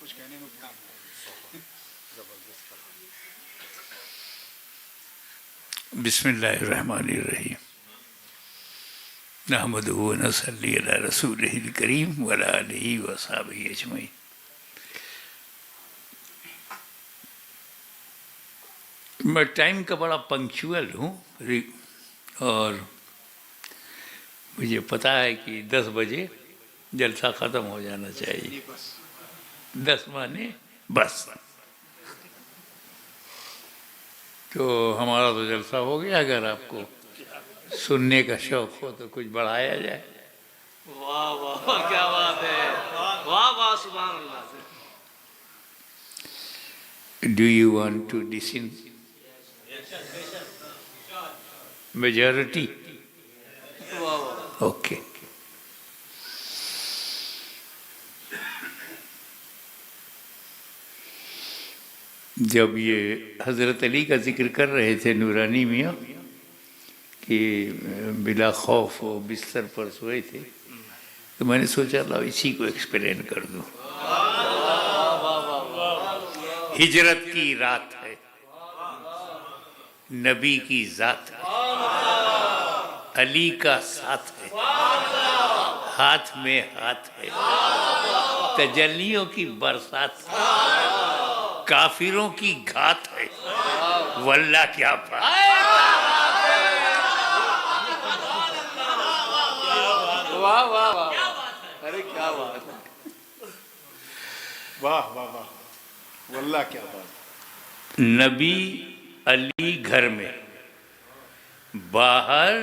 کچھ کہنے میں بسم اللہ الرحمن الرحیم. نحمدہ و نصلی علی رسولہ الکریم وعلی آلہ وصحبہ اجمعین. میں ٹائم کا بڑا پنکچوئل ہوں اور مجھے پتہ ہے کہ 10 بجے جلسہ ختم ہو جانا چاہیے. 10 مانے بس. تو ہمارا تو جلسہ ہو گیا. اگر آپ کو سننے کا شوق ہو تو کچھ بڑھایا جائے. واہ واہ کیا بات ہے. واہ واہ سبحان اللہ. Do you want to listen? Majority? Okay. جب یہ حضرت علی کا ذکر کر رہے تھے نورانی میاں کہ بلا خوف و بستر پر سوئے تھے, تو میں نے سوچا لاؤ اسی کو ایکسپلین کر دوں. ہجرت کی رات ہے, نبی کی ذات ہے, علی کا ساتھ ہے, ہاتھ میں ہاتھ ہے, تجلیوں کی برسات ہے, کافروں کی گھات ہے. واللہ کیا بات. واہ واہ واہ. ارے کیا بات ہے. واہ واہ واہ. واللہ کیا بات. نبی علی گھر میں, باہر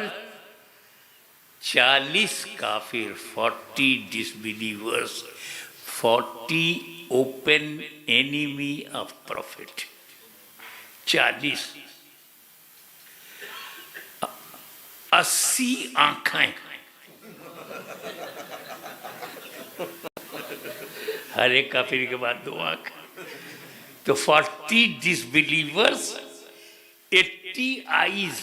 40 کافر, 40 disbelievers, 40 open enemy of Prophet. 40. 80 آنکھیں. ہر ایک کافر کے بعد 2 آنکھ. تو 40 disbelievers, 80 eyes.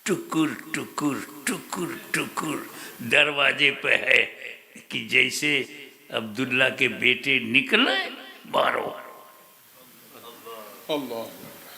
ٹکر ٹکر ٹکر ٹکر دروازے پہ ہے کہ جیسے عبداللہ کے بیٹے نکلے مارو. اللہ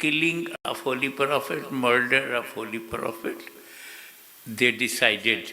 killing of holy prophet, murder of holy prophet. They decided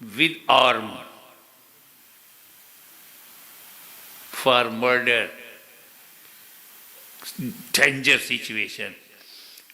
with arm for murder, danger situation.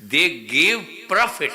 they gave prophet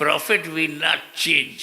prophet will not change.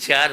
4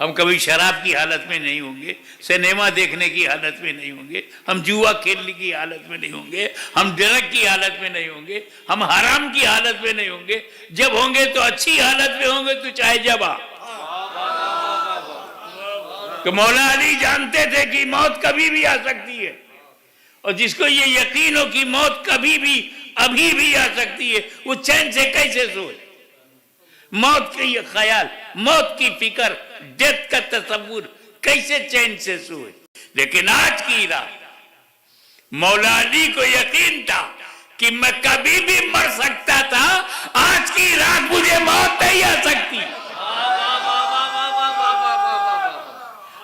ہم کبھی شراب کی حالت میں نہیں ہوں گے، سنیما دیکھنے کی حالت میں نہیں ہوں گے، ہم جوا کھیلنے کی حالت میں نہیں ہوں گے، ہم ڈرگ کی حالت میں نہیں ہوں گے، ہم حرام کی حالت میں نہیں ہوں گے. جب ہوں گے تو اچھی حالت میں ہوں گے، تو چاہے جب آ. کہ مولا علی جانتے تھے کہ موت کبھی بھی آ سکتی ہے، اور جس کو یہ یقین ہو کہ موت کبھی بھی ابھی بھی آ سکتی ہے، وہ چین سے کیسے سوئے؟ موت کا یہ خیال، موت کی فکر، ڈیتھ کا تصور، کیسے چین سے سوئے؟ لیکن آج کی رات مولا علی کو یقین تھا کہ میں کبھی بھی مر سکتا تھا، آج کی رات مجھے موت نہیں آ سکتی.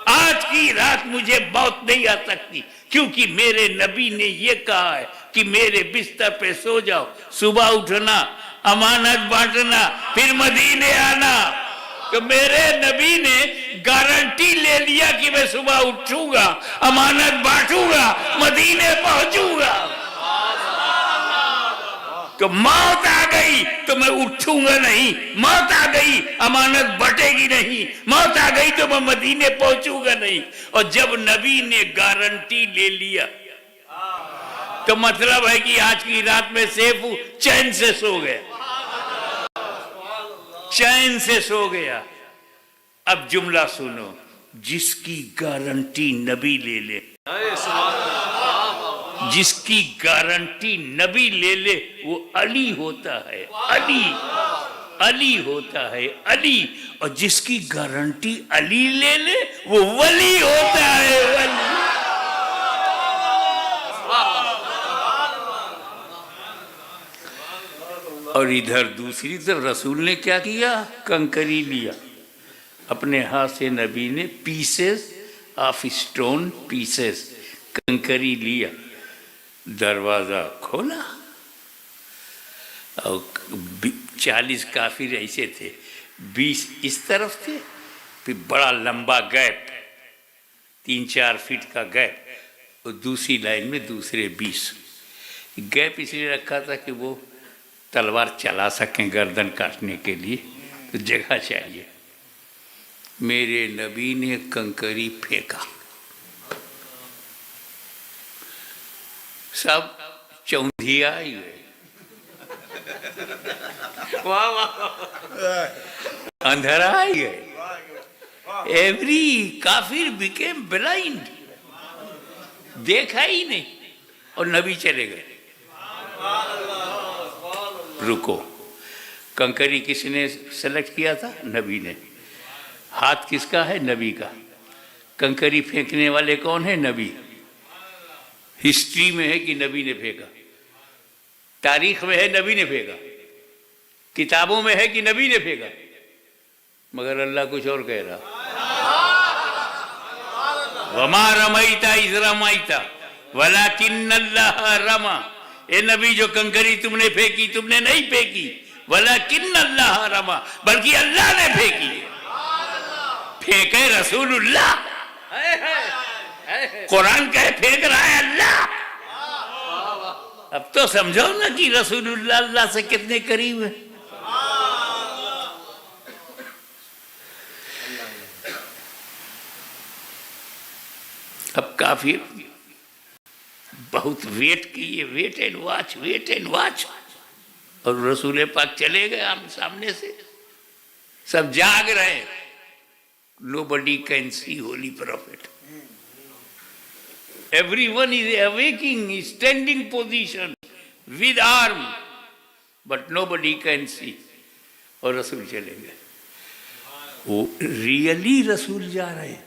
آج کی رات مجھے موت نہیں آ سکتی، کیونکہ میرے نبی نے یہ کہا ہے کہ میرے بستر پہ سو جاؤ، صبح اٹھنا، امانت بانٹنا، پھر مدینے آنا. تو میرے نبی نے گارنٹی لے لیا کہ میں صبح اٹھوں گا، امانت بانٹوں گا، مدینے پہنچوں گا. تو موت آ گئی تو میں اٹھوں گا نہیں، موت آ گئی امانت بٹے گی نہیں، موت آ گئی تو میں مدینے پہنچوں گا نہیں. اور جب نبی نے گارنٹی لے لیا تو مطلب ہے کہ آج کی رات میں سیف ہوں، چین سے سو گیا، چین سے سو گیا. اب جملہ سنو، جس کی گارنٹی نبی لے لے، جس کی گارنٹی نبی لے لے، وہ علی ہوتا ہے. علی، علی ہوتا ہے علی. اور جس کی گارنٹی علی لے لے، وہ ولی ہوتا ہے ولی. اور ادھر دوسری طرف رسول نے کیا کیا؟ کنکری لیا اپنے ہاتھ سے. نبی نے پیسز آف اسٹون، پیسز کنکری لیا، دروازہ کھولا، اور 40 کافر ایسے تھے، 20 اس طرف تھے، پھر بڑا لمبا گیپ، 3-4 فٹ کا گیپ، اور دوسری لائن میں دوسرے 20. گیپ اس لیے رکھا تھا کہ وہ تلوار چلا سکیں گردن کاٹنے کے لیے، تو جگہ چاہیے. میرے نبی نے کنکری پھینکا، سب چوندھیا ہی گئے، اندھیرا ہی گئے. ایوری کافر بیکیم بلائنڈ، دیکھا ہی نہیں، اور نبی چلے گئے. رکو، کنکری کس نے سلیکٹ کیا تھا؟ نبی نے. ہاتھ کس کا ہے؟ نبی کا. کنکری پھینکنے والے کون ہیں؟ نبی. ہسٹری میں ہے کہ نبی نے پھینکا، تاریخ میں ہے نبی نے پھینکا، کتابوں میں ہے کہ نبی نے پھینکا، مگر اللہ کچھ اور کہہ رہا. وَمَا رَمَيْتَ إِذْ رَمَيْتَ وَلَكِنَّ اللَّهَ رَمَى. اے نبی، جو کنکری تم نے پھینکی، تم نے نہیں پھینکی، وَلَكِنَّ اللَّهَ رَمَى، بلکہ اللہ نے پھینکی. پھینکے رسول اللہ، قرآن کہے پھینک رہا ہے اللہ. اب تو سمجھو نا کہ رسول اللہ اللہ سے کتنے قریب ہے. اب کافی بہت ویٹ کیے، wait and watch, wait and watch, اور رسول پاک چلے گئے سامنے سے. سب جاگ رہے ہیں. Nobody can see holy prophet. Everyone is awaking, is standing position with arm, but nobody can see. اور رسول چلے گئے. وہ ریئلی رسول جا رہے ہیں،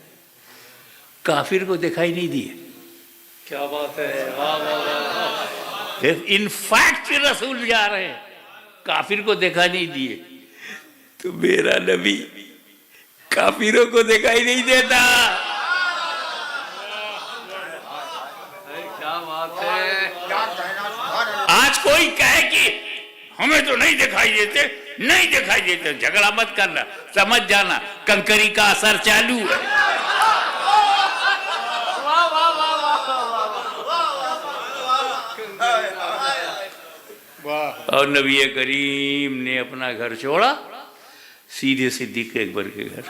کافر کو دکھائی نہیں دیے. کیا بات ہے! ان فیکٹ رسول جا رہے ہیں، کافر کو دکھا نہیں دیے. تو میرا نبی کافروں کو دکھائی نہیں دیتا. کیا بات ہے! آج کوئی کہے کہ ہمیں تو نہیں دکھائی دیتے، نہیں دکھائی دیتے، جھگڑا مت کرنا، سمجھ جانا کنکری کا اثر چالو ہے. اور نبی کریم نے اپنا گھر چھوڑا، سیدھے صدیق اکبر کے گھر.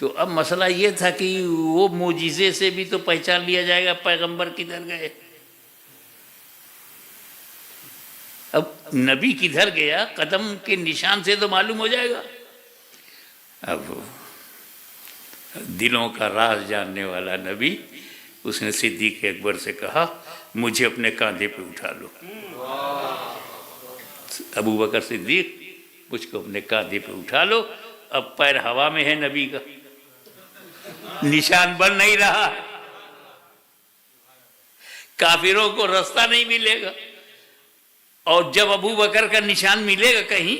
تو اب مسئلہ یہ تھا کہ وہ معجزے سے بھی تو پہچان لیا جائے گا پیغمبر کدھر گئے. اب نبی کدھر گیا قدم کے نشان سے تو معلوم ہو جائے گا. اب دلوں کا راز جاننے والا نبی، اس نے صدیق اکبر سے کہا مجھے اپنے کاندھے پہ اٹھا لو. ابو بکر صدیق مجھ کو اپنے کاندھے پہ اٹھا لو. اب پیر ہوا میں ہے نبی کا، نشان بن نہیں رہا، کافروں کو راستہ نہیں ملے گا. اور جب ابو بکر کا نشان ملے گا کہیں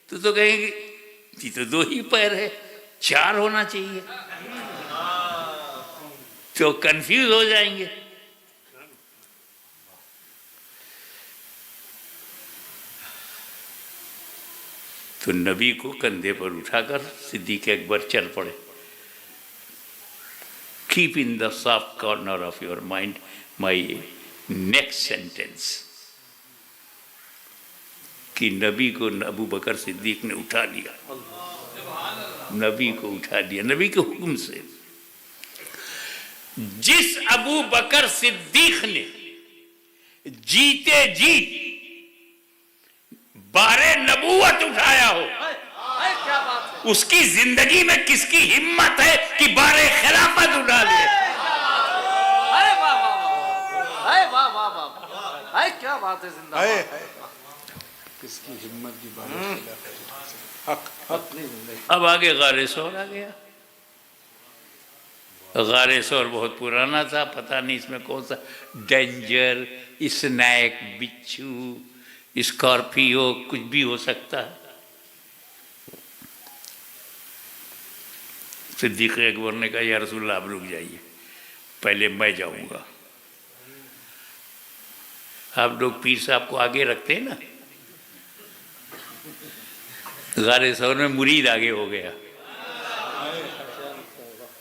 تو کہیں گے یہ تو 2 ہی پیر ہے، 4 ہونا چاہیے، تو کنفیوز ہو جائیں گے. تو نبی کو کندھے پر اٹھا کر صدیق اکبر چل پڑے. Keep in the soft corner of your mind my next sentence. کہ نبی کو ابو بکر صدیق نے اٹھا لیا، نبی کو اٹھا لیا نبی کے حکم سے. جس ابو بکر صدیق نے جیتے جیت بارے نبوت اٹھایا ہو، اس کی زندگی میں کس کی ہمت ہے کہ بارے خلافت اٹھا لے؟ کیا بات ہے، زندہ کس کی ہمت کی بات. اب آگے غار ثور آ گیا. غار ثور بہت پرانا تھا، پتہ نہیں اس میں کون سا ڈینجر، اسنیک، بچھو، اسکارپیو کچھ بھی ہو سکتا ہے. صدیق اکبر نے کہا یا رسول اللہ آپ رک جائیے، پہلے میں جاؤں گا. آپ لوگ پیر صاحب کو آگے رکھتے ہیں نا، غار ثور میں مرید آگے ہو گیا.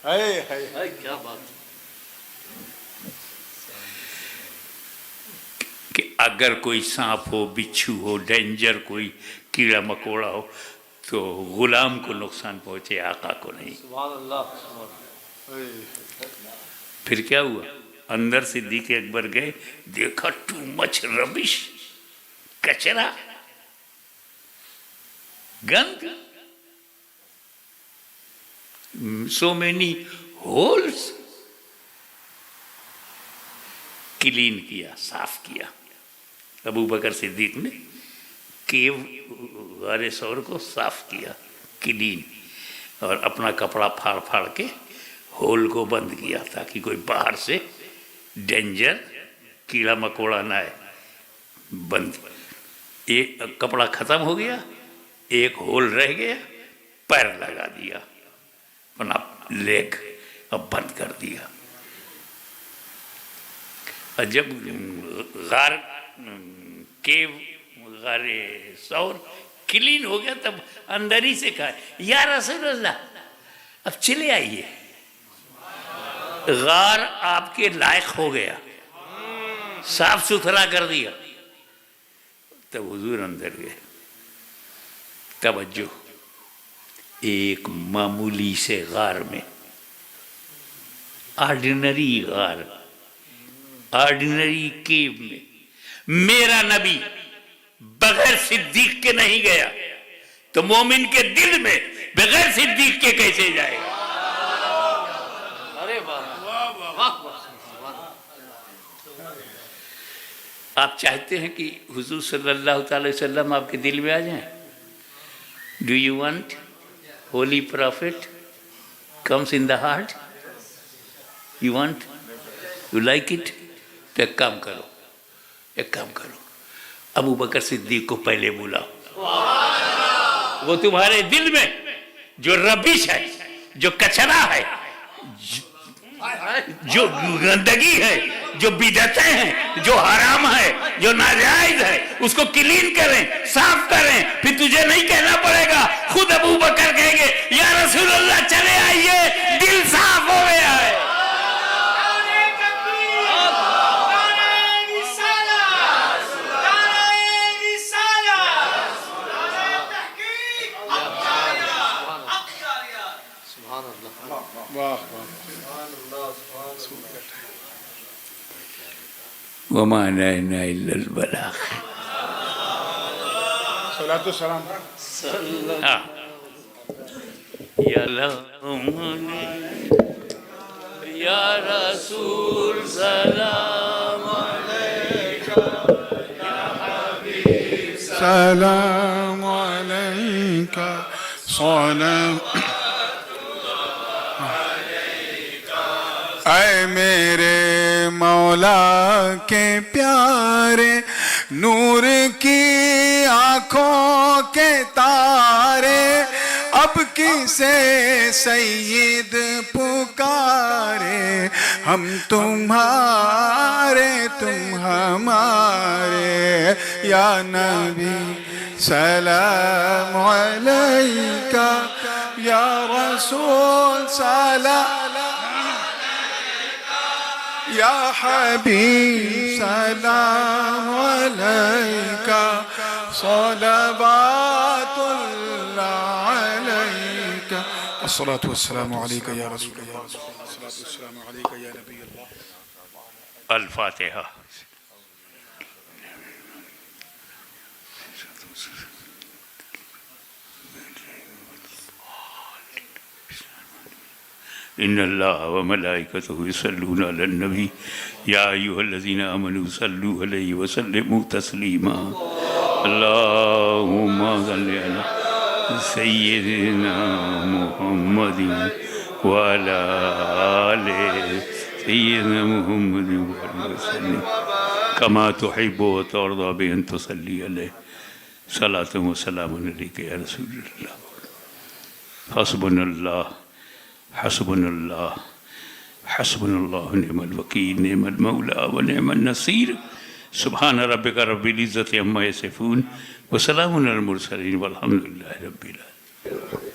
کیا بات. کہ اگر کوئی سانپ ہو، بچھو ہو، ڈینجر، کوئی کیڑا مکوڑا ہو تو غلام کو نقصان پہنچے، آقا کو نہیں. سبحان اللہ. پھر کیا ہوا؟ اندر صدیق اکبر گئے، دیکھا ٹو مچ ربش، کچرا، گند، سو مینی ہولز. کلین کیا، صاف کیا ابو بکر صدیق نے. کیو غار ثور کو صاف کیا، کلین، اور اپنا کپڑا پھاڑ پھاڑ کے ہول کو بند کیا تاکہ کوئی باہر سے ڈینجر، کیڑا مکوڑا نہ آئے. بند. ایک کپڑا ختم ہو گیا، ایک ہول رہ گیا، پیر لگا دیا، اپنا لیگ اب بند کر دیا. اور جب غار ثور کلین ہو گیا تب اندر ہی سے کہا یا رسول اللہ اب چلے آئیے، غار آپ کے لائق ہو گیا، صاف ستھرا کر دیا. تب حضور اندر گئے. توجہ، ایک معمولی سے غار میں، آرڈینری غار، آرڈینری کیو میں میرا نبی بغیر صدیق کے نہیں گیا تو مومن کے دل میں بغیر صدیق کے کیسے جائے گا؟ ارے واہ. آپ چاہتے ہیں کہ حضور صلی اللہ تعالی وسلم آپ کے دل میں آ جائیں؟ Do you want Holi profit comes in the heart? You want, you like it? تو ایک کام کرو، ابو بکر صدیق کو پہلے بلاؤ. وہ تمہارے دل میں جو ربش ہے، جو کچرا ہے، جو گندگی ہے، جو بدعتیں ہیں، جو حرام ہے، جو ناجائز ہے، اس کو کلین کریں، صاف کریں. پھر تجھے نہیں کہنا پڑے گا، خود ابو بکر کہیں گے یا رسول اللہ چلے آئیے، دل صاف ہو گیا ہے. سبحان اللہ. وما علينا إلا البلاغ. صلاۃ السلام. یا یا رسول سلام علیکہ، سلام علیکہ، سلام. اے میرے مولا کے پیارے، نور کی آنکھوں کے تارے، اب کسے سید پکارے، ہم تمہارے تم ہمارے، یا نبی سلام علیکہ، یا رسول سلام، یا حبیب سلام علیکہ، صلوات اللہ علیکہ، الصلاۃ والسلام علیکہ یا رسول اللہ، الصلاۃ والسلام علیکہ یا نبی اللہ. الفاتحہ. ان اللہ وملائکتہ یصلون علی النبی یا ایھا الذین آمنوا صلوا علیہ وسلموا تسلیما. اللہم صل علی سیدنا محمد وعلی آل سیدنا محمد وسلم کما تحب وترضى بأن تصلی علیہ. صلاۃ و سلام علیک یا رسول اللہ. حسبنا اللہ، حسبنا اللہ، حسبنا اللہ نعم الوکیل، نعم المولا ونعم النصیر. سبحان ربک رب العزت عما یصفون وسلام علی المرسلین والحمد للہ رب العالمین.